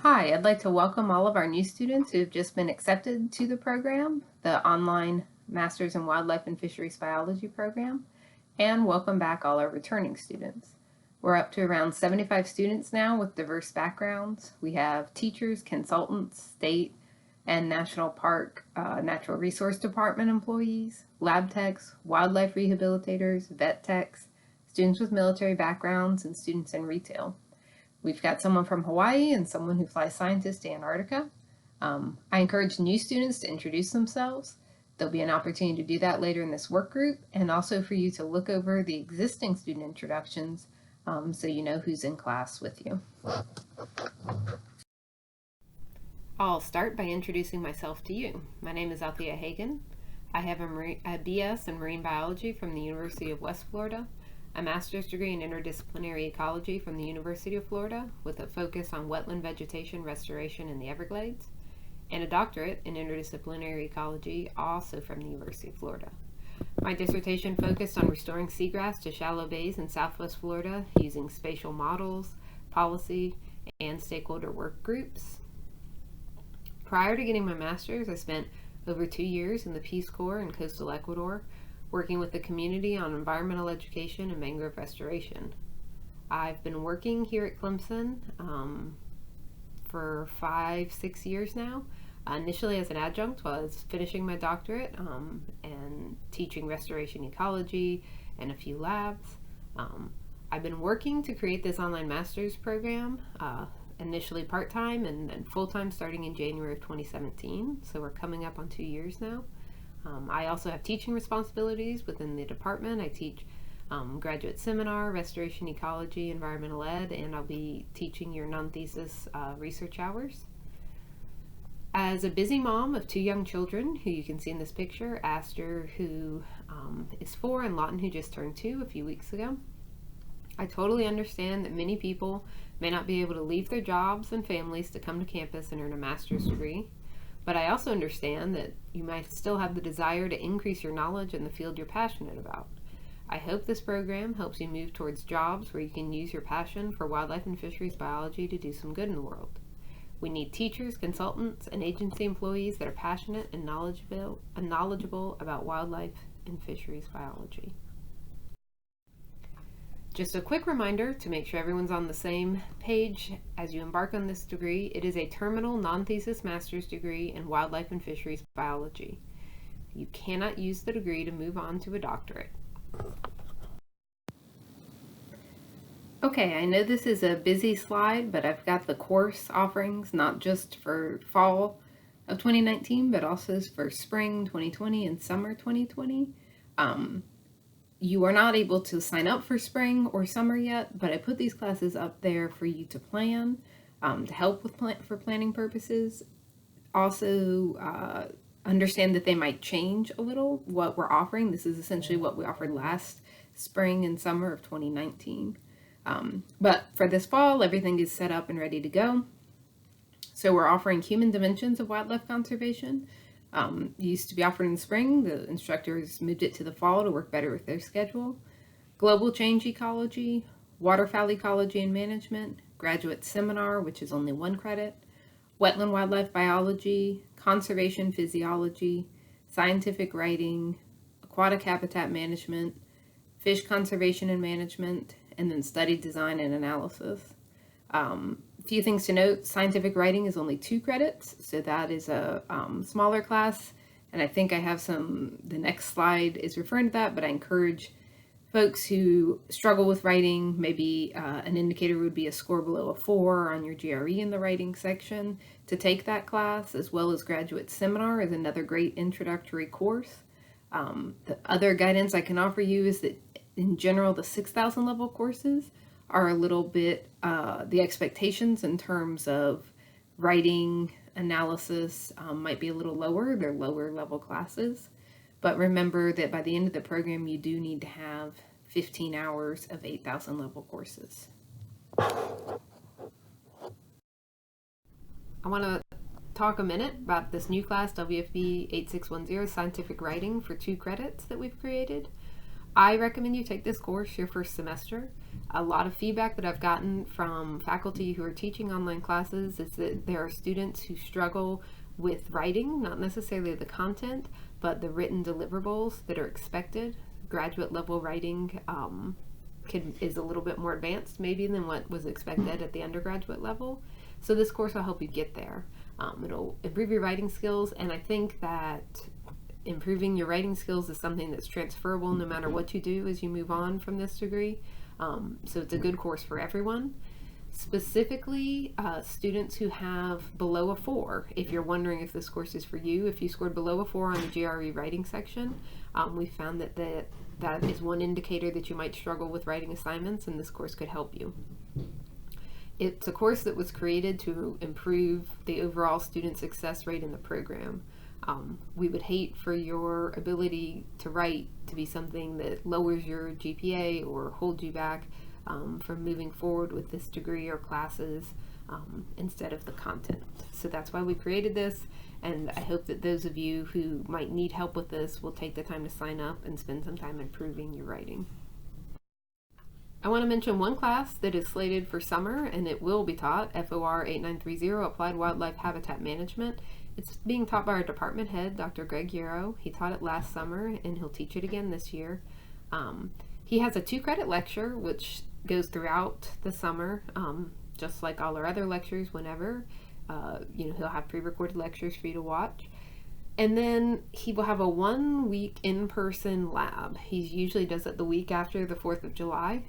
Hi, I'd like to welcome all of our new students who have just been accepted to the program, the online Masters in Wildlife and Fisheries Biology program, and welcome back all our returning students. We're up to around 75 students now with diverse backgrounds. We have teachers, consultants, state and national park natural resource department employees, lab techs, wildlife rehabilitators, vet techs, students with military backgrounds, and students in retail. We've got someone from Hawaii and someone who flies scientists to Antarctica. I encourage new students to introduce themselves. There'll be an opportunity to do that later in this work group, and also for you to look over the existing student introductions so you know who's in class with you. I'll start by introducing myself to you. My name is Althea Hagen. I have a BS in Marine Biology from the University of West Florida, a master's degree in interdisciplinary ecology from the University of Florida with a focus on wetland vegetation restoration in the Everglades, and a doctorate in interdisciplinary ecology also from the University of Florida. My dissertation focused on restoring seagrass to shallow bays in Southwest Florida using spatial models, policy, and stakeholder work groups. Prior to getting my master's, I spent over 2 years in the Peace Corps in coastal Ecuador, working with the community on environmental education and mangrove restoration. I've been working here at Clemson for 5-6 years now, initially as an adjunct while I was finishing my doctorate and teaching restoration ecology and a few labs. I've been working to create this online master's program, initially part-time and then full-time starting in January of 2017, so we're coming up on 2 years now. I also have teaching responsibilities within the department. I teach graduate seminar, restoration ecology, environmental ed, and I'll be teaching your non-thesis research hours. As a busy mom of 2 young children, who you can see in this picture, Aster, who is 4, and Lawton, who just turned 2 a few weeks ago, I totally understand that many people may not be able to leave their jobs and families to come to campus and earn a master's degree. But I also understand that you might still have the desire to increase your knowledge in the field you're passionate about. I hope this program helps you move towards jobs where you can use your passion for wildlife and fisheries biology to do some good in the world. We need teachers, consultants, and agency employees that are passionate and knowledgeable about wildlife and fisheries biology. Just a quick reminder to make sure everyone's on the same page as you embark on this degree. It is a terminal non-thesis master's degree in wildlife and fisheries biology. You cannot use the degree to move on to a doctorate. Okay, I know this is a busy slide, but I've got the course offerings not just for fall of 2019, but also for spring 2020 and summer 2020. You are not able to sign up for spring or summer yet, but I put these classes up there for you to plan, to help with for planning purposes. Also, understand that they might change a little what we're offering. This is essentially what we offered last spring and summer of 2019. But for this fall, everything is set up and ready to go. So we're offering human dimensions of wildlife conservation. Used to be offered in the spring. The instructors moved it to the fall to work better with their schedule. Global change ecology, waterfowl ecology and management, graduate seminar, which is only 1 credit, wetland wildlife biology, conservation physiology, scientific writing, aquatic habitat management, fish conservation and management, and then study design and analysis. A few things to note: scientific writing is only 2 credits, so that is a smaller class, and I think I have the next slide is referring to that, but I encourage folks who struggle with writing, maybe an indicator would be a score below a 4 on your GRE in the writing section, to take that class, as well as graduate seminar is another great introductory course. The other guidance I can offer you is that in general, the 6,000 level courses are a little bit, the expectations in terms of writing analysis might be a little lower. They're lower level classes. But remember that by the end of the program, you do need to have 15 hours of 8,000 level courses. I want to talk a minute about this new class, WFB 8610, Scientific Writing for 2 credits that we've created. I recommend you take this course your first semester. A lot of feedback that I've gotten from faculty who are teaching online classes is that there are students who struggle with writing, not necessarily the content, but the written deliverables that are expected. Graduate level writing is a little bit more advanced maybe than what was expected at the undergraduate level. So this course will help you get there. It'll improve your writing skills, and I think that improving your writing skills is something that's transferable no matter what you do as you move on from this degree. So it's a good course for everyone. Specifically, students who have below a 4, if you're wondering if this course is for you, if you scored below a 4 on the GRE writing section, we found that is one indicator that you might struggle with writing assignments, and this course could help you. It's a course that was created to improve the overall student success rate in the program. We would hate for your ability to write to be something that lowers your GPA or holds you back from moving forward with this degree or classes instead of the content. So that's why we created this, and I hope that those of you who might need help with this will take the time to sign up and spend some time improving your writing. I want to mention one class that is slated for summer, and it will be taught, FOR 8930, Applied Wildlife Habitat Management. It's being taught by our department head, Dr. Greg Yarrow. He taught it last summer, and he'll teach it again this year. He has a 2-credit lecture, which goes throughout the summer, just like all our other lectures whenever. He'll have pre-recorded lectures for you to watch. And then he will have a 1-week in-person lab. He usually does it the week after the 4th of July.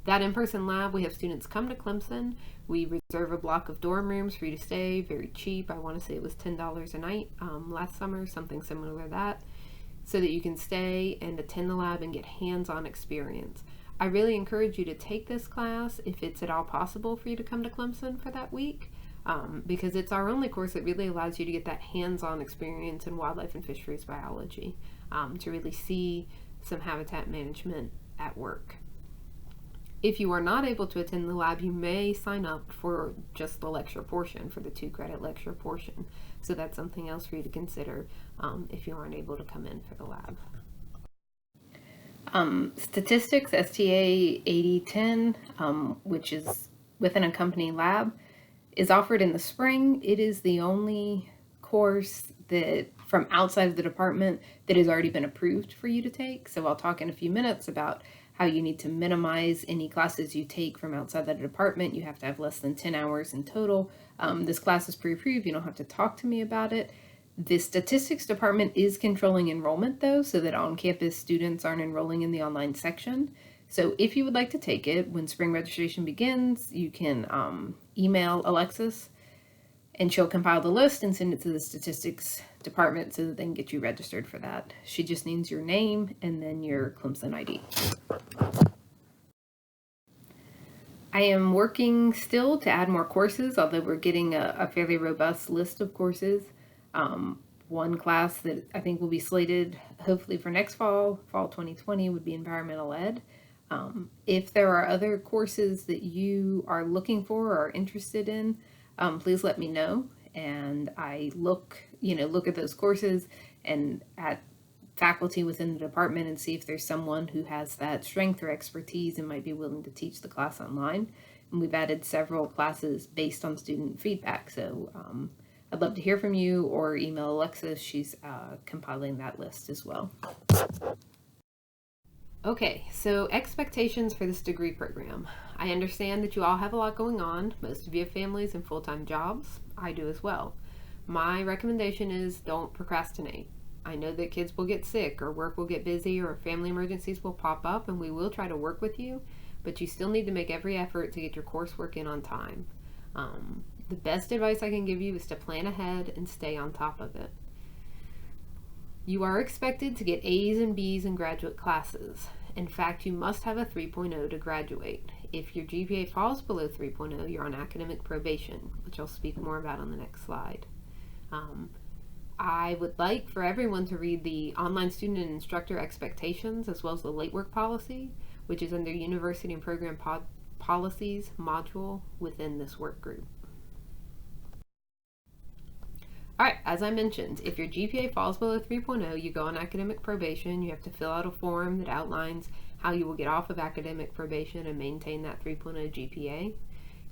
That in-person lab, we have students come to Clemson. We reserve a block of dorm rooms for you to stay, very cheap. I want to say it was $10 a night last summer, something similar to that, so that you can stay and attend the lab and get hands-on experience. I really encourage you to take this class if it's at all possible for you to come to Clemson for that week, because it's our only course that really allows you to get that hands-on experience in wildlife and fisheries biology, to really see some habitat management at work. If you are not able to attend the lab, you may sign up for just the lecture portion, for the 2-credit lecture portion. So that's something else for you to consider if you aren't able to come in for the lab. Statistics, STA 8010, which is with an accompanying lab, is offered in the spring. It is the only course that from outside of the department that has already been approved for you to take. So I'll talk in a few minutes about how you need to minimize any classes you take from outside the department. You have to have less than 10 hours in total. This class is pre-approved. You don't have to talk to me about it. The statistics department is controlling enrollment though, so that on-campus students aren't enrolling in the online section. So if you would like to take it, when spring registration begins, you can email Alexis, and she'll compile the list and send it to the statistics department so that they can get you registered for that. She just needs your name and then your Clemson ID. I am working still to add more courses, although we're getting a fairly robust list of courses. One class that I think will be slated hopefully for next fall 2020, would be environmental ed. If there are other courses that you are looking for or are interested in, please let me know, and I look at those courses and at faculty within the department and see if there's someone who has that strength or expertise and might be willing to teach the class online. And we've added several classes based on student feedback, so I'd love to hear from you, or email Alexis. She's compiling that list as well. Okay, so expectations for this degree program. I understand that you all have a lot going on. Most of you have families and full-time jobs. I do as well. My recommendation is don't procrastinate. I know that kids will get sick, or work will get busy, or family emergencies will pop up, and we will try to work with you, but you still need to make every effort to get your coursework in on time. The best advice I can give you is to plan ahead and stay on top of it. You are expected to get A's and B's in graduate classes. In fact, you must have a 3.0 to graduate. If your GPA falls below 3.0, you're on academic probation, which I'll speak more about on the next slide. I would like for everyone to read the online student and instructor expectations, as well as the late work policy, which is under university and program policies module within this work group. Alright, as I mentioned, if your GPA falls below 3.0, you go on academic probation. You have to fill out a form that outlines how you will get off of academic probation and maintain that 3.0 GPA.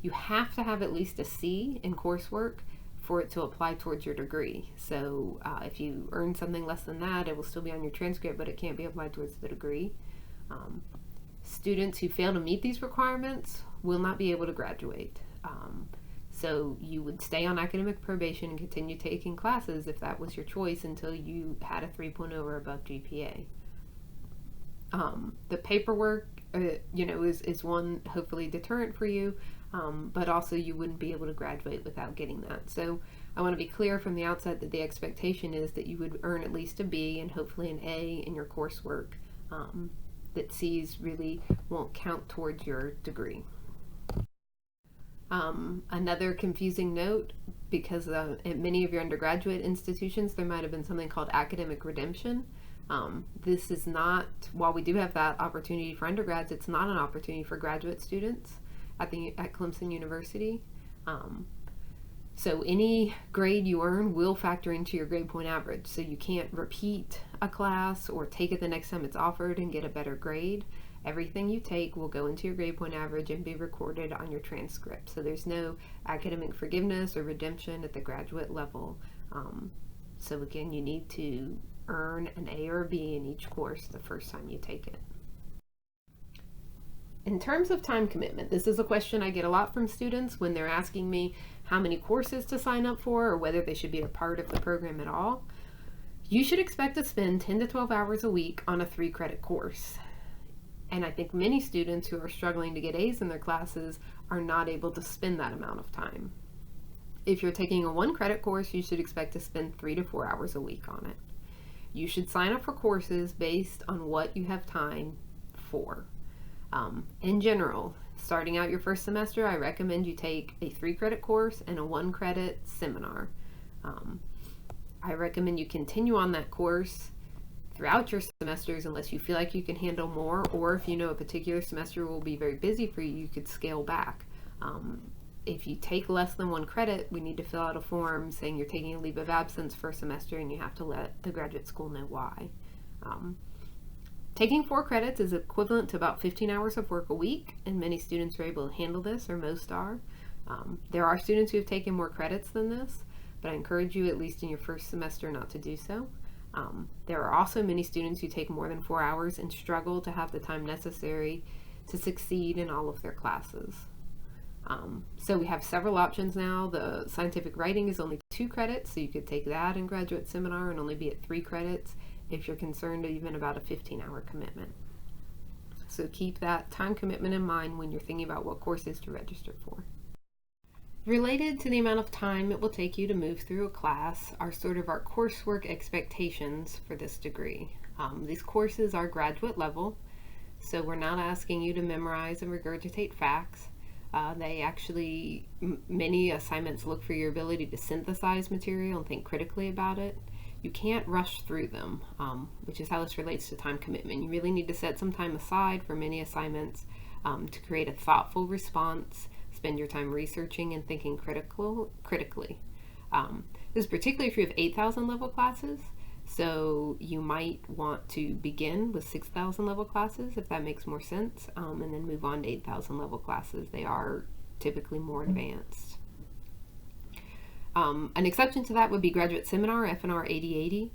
You have to have at least a C in coursework for it to apply towards your degree. So if you earn something less than that, it will still be on your transcript, but it can't be applied towards the degree. Students who fail to meet these requirements will not be able to graduate. So you would stay on academic probation and continue taking classes if that was your choice until you had a 3.0 or above GPA. The paperwork, is one hopefully deterrent for you, but also you wouldn't be able to graduate without getting that. So I want to be clear from the outset that the expectation is that you would earn at least a B and hopefully an A in your coursework, that C's really won't count towards your degree. Another confusing note, because at many of your undergraduate institutions there might have been something called academic redemption. This is not, while we do have that opportunity for undergrads, it's not an opportunity for graduate students at Clemson University. So any grade you earn will factor into your grade point average. So you can't repeat a class or take it the next time it's offered and get a better grade. Everything you take will go into your grade point average and be recorded on your transcript. So there's no academic forgiveness or redemption at the graduate level. So again, you need to earn an A or a B in each course the first time you take it. In terms of time commitment, this is a question I get a lot from students when they're asking me how many courses to sign up for or whether they should be a part of the program at all. You should expect to spend 10 to 12 hours a week on a 3-credit course. And I think many students who are struggling to get A's in their classes are not able to spend that amount of time. If you're taking a 1-credit course, you should expect to spend 3 to 4 hours a week on it. You should sign up for courses based on what you have time for. In general, starting out your first semester, I recommend you take a 3-credit course and a 1-credit seminar. I recommend you continue on that course throughout your semesters unless you feel like you can handle more, or if you know a particular semester will be very busy for you, you could scale back. If you take less than 1 credit, we need to fill out a form saying you're taking a leave of absence for a semester and you have to let the graduate school know why. Taking 4 credits is equivalent to about 15 hours of work a week, and many students are able to handle this, or most are. There are students who have taken more credits than this, but I encourage you, at least in your first semester, not to do so. There are also many students who take more than 4 hours and struggle to have the time necessary to succeed in all of their classes. So we have several options now. The scientific writing is only 2 credits, so you could take that in graduate seminar and only be at 3 credits if you're concerned even about a 15-hour commitment. So keep that time commitment in mind when you're thinking about what courses to register for. Related to the amount of time it will take you to move through a class are sort of our coursework expectations for this degree. These courses are graduate level, so we're not asking you to memorize and regurgitate facts. They actually, many assignments look for your ability to synthesize material and think critically about it. You can't rush through them, which is how this relates to time commitment. You really need to set some time aside for many assignments to create a thoughtful response, spend your time researching and thinking critically. This is particularly if you have 8,000 level classes, so you might want to begin with 6,000 level classes if that makes more sense, and then move on to 8,000 level classes. They are typically more advanced. An exception to that would be graduate seminar, FNR 8080.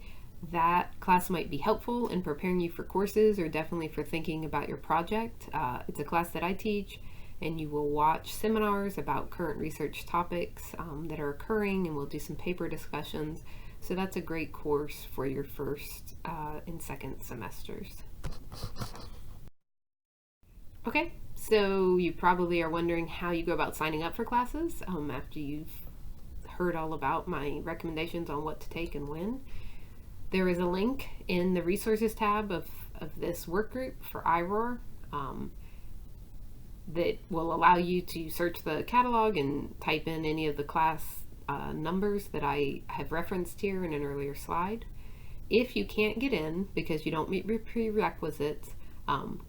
That class might be helpful in preparing you for courses or definitely for thinking about your project. It's a class that I teach, and you will watch seminars about current research topics that are occurring, and we'll do some paper discussions. So that's a great course for your first and second semesters. Okay, so you probably are wondering how you go about signing up for classes after you've heard all about my recommendations on what to take and when. There is a link in the resources tab of this work group for IROR that will allow you to search the catalog and type in any of the class numbers that I have referenced here in an earlier slide. If you can't get in because you don't meet your prerequisites,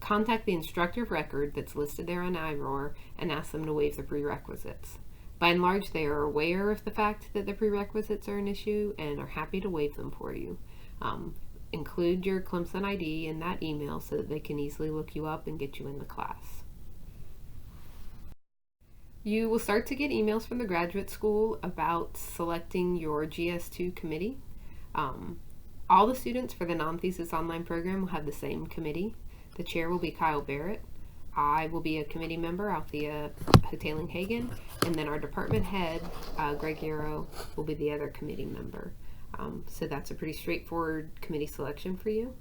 contact the instructor of record that's listed there on IROR and ask them to waive the prerequisites. By and large, they are aware of the fact that the prerequisites are an issue and are happy to waive them for you. include your Clemson ID in that email so that they can easily look you up and get you in the class. You will start to get emails from the graduate school about selecting your GS2 committee. All the students for the non-thesis online program will have the same committee. The chair will be Kyle Barrett. I will be a committee member, Althea Hotaling-Hagan, and then our department head, Greg Yarrow, will be the other committee member. So that's a pretty straightforward committee selection for you.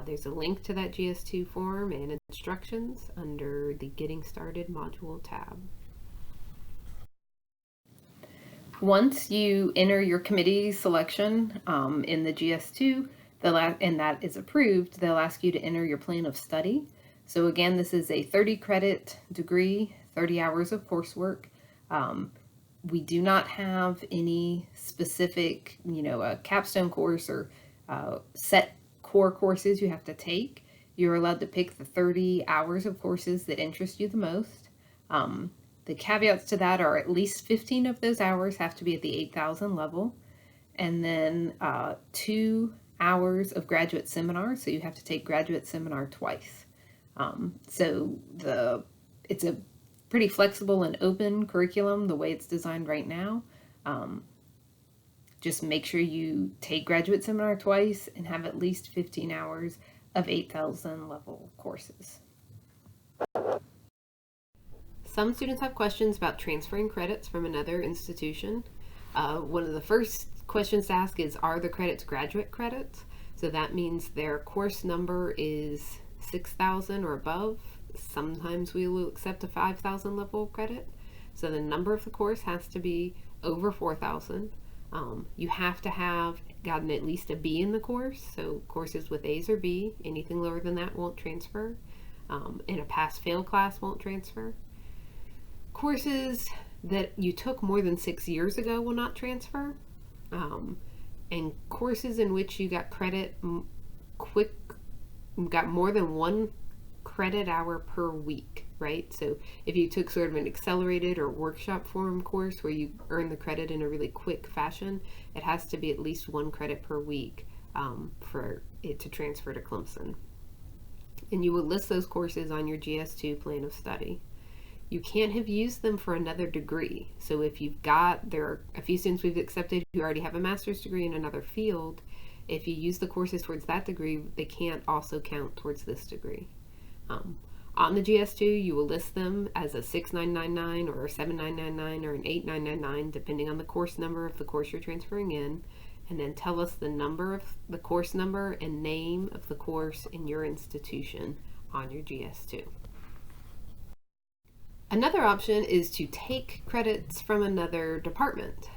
There's a link to that GS2 form and instructions under the Getting Started module tab. Once you enter your committee selection in the GS2, and that is approved, they'll ask you to enter your plan of study. So again, this is a 30 credit degree, 30 hours of coursework. We do not have any specific, a capstone course or set core courses you have to take. You're allowed to pick the 30 hours of courses that interest you the most. The caveats to that are at least 15 of those hours have to be at the 8,000 level, and then 2 hours of graduate seminar, so you have to take graduate seminar twice. So it's a pretty flexible and open curriculum the way it's designed right now. Just make sure you take graduate seminar twice and have at least 15 hours of 8,000 level courses. Some students have questions about transferring credits from another institution. One of the first questions to ask is, are the credits graduate credits? So that means their course number is 6,000 or above. Sometimes we will accept a 5,000 level credit. So the number of the course has to be over 4,000. You have to have gotten at least a B in the course. So courses with A's or B, anything lower than that won't transfer. And a pass-fail class won't transfer. Courses that you took more than 6 years ago will not transfer. And courses in which you got credit got more than 1 credit hour per week, right? So if you took sort of an accelerated or workshop form course where you earn the credit in a really quick fashion, it has to be at least 1 credit per week for it to transfer to Clemson. And you will list those courses on your GS2 plan of study. You can't have used them for another degree. So if there are a few students we've accepted who already have a master's degree in another field. If you use the courses towards that degree, they can't also count towards this degree. On the GS2, you will list them as a 6999 or a 7999 or an 8999, depending on the course number of the course you're transferring in, and then tell us the number of the course number and name of the course in your institution on your GS2. Another option is to take credits from another department.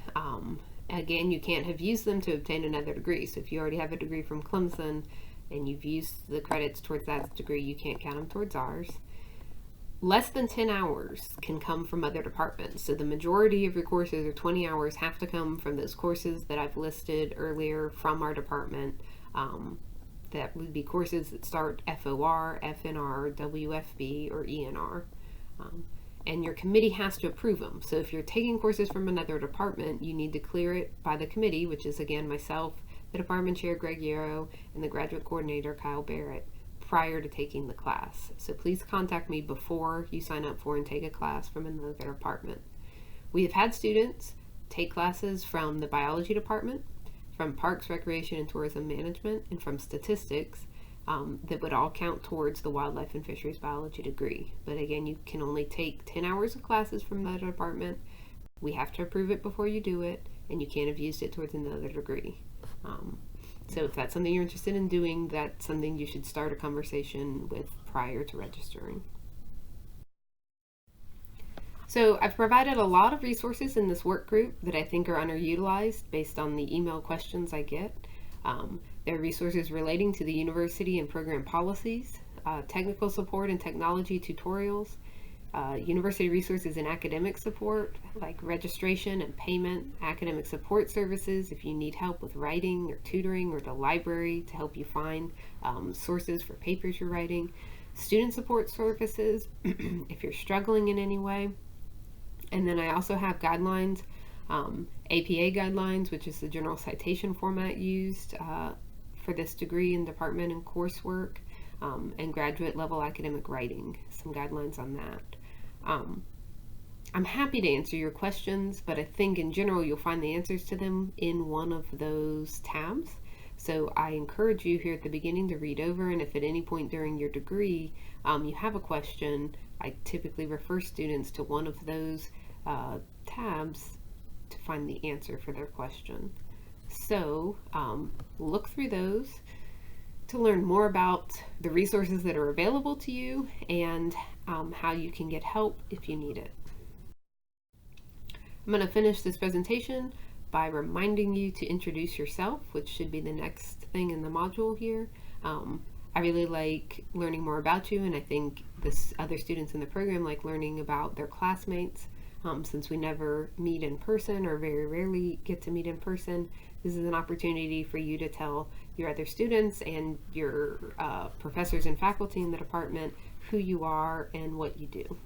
Again, you can't have used them to obtain another degree. So if you already have a degree from Clemson and you've used the credits towards that degree, you can't count them towards ours. Less than 10 hours can come from other departments. So the majority of your courses, or 20 hours, have to come from those courses that I've listed earlier from our department. That would be courses that start FOR, FNR, WFB, or ENR. And your committee has to approve them. So if you're taking courses from another department, you need to clear it by the committee, which is again myself, the department chair Greg Yarrow, and the graduate coordinator Kyle Barrett, prior to taking the class. So please contact me before you sign up for and take a class from another department. We have had students take classes from the biology department, from Parks, Recreation, and Tourism Management, and from statistics, that would all count towards the wildlife and fisheries biology degree. But again, you can only take 10 hours of classes from that department. We have to approve it before you do it, and you can't have used it towards another degree. So if that's something you're interested in doing, that's something you should start a conversation with prior to registering. So I've provided a lot of resources in this work group that I think are underutilized based on the email questions I get. There are resources relating to the university and program policies, technical support and technology tutorials, university resources and academic support like registration and payment, academic support services if you need help with writing or tutoring, or the library to help you find sources for papers you're writing, student support services if you're struggling in any way. And then I also have guidelines, APA guidelines, which is the general citation format used for this degree and department and coursework, and graduate level academic writing, some guidelines on that. I'm happy to answer your questions, but I think in general you'll find the answers to them in one of those tabs. So I encourage you here at the beginning to read over, and if at any point during your degree you have a question, I typically refer students to one of those tabs to find the answer for their question. So look through those to learn more about the resources that are available to you and how you can get help if you need it. I'm going to finish this presentation by reminding you to introduce yourself, which should be the next thing in the module here. I really like learning more about you, and I think other students in the program like learning about their classmates. Since we never meet in person or very rarely get to meet in person, this is an opportunity for you to tell your other students and your professors and faculty in the department who you are and what you do.